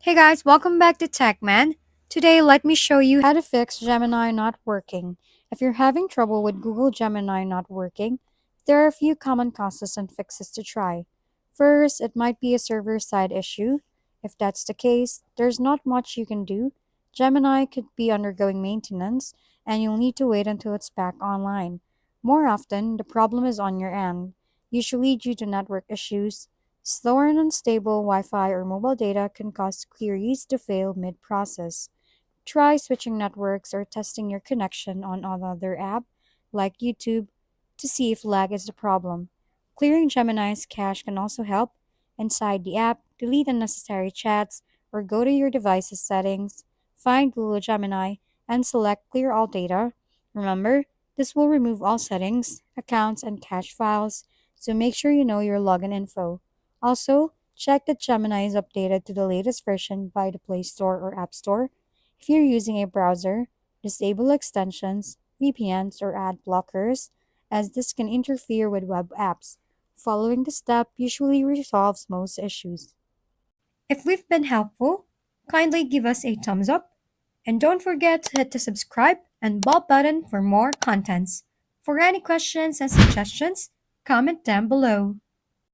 Hey guys, welcome back to TechMan. Today, let me show you how to fix Gemini not working. If you're having trouble with Google Gemini not working, there are a few common causes and fixes to try. First, it might be a server-side issue. If that's the case, there's not much you can do. Gemini could be undergoing maintenance, and you'll need to wait until it's back online. More often, the problem is on your end, usually due to network issues. Slower and unstable Wi-Fi or mobile data can cause queries to fail mid-process. Try switching networks or testing your connection on another app, like YouTube, to see if lag is the problem. Clearing Gemini's cache can also help. Inside the app, delete unnecessary chats or go to your device's settings, find Google Gemini, and select Clear All Data. Remember, this will remove all settings, accounts, and cache files, so make sure you know your login info. Also, check that Gemini is updated to the latest version by the Play Store or App Store. If you're using a browser, disable extensions, VPNs, or ad blockers, as this can interfere with web apps. Following the step usually resolves most issues. If we've been helpful, kindly give us a thumbs up and don't forget to hit the subscribe and bell button for more contents. For any questions and suggestions, comment down below.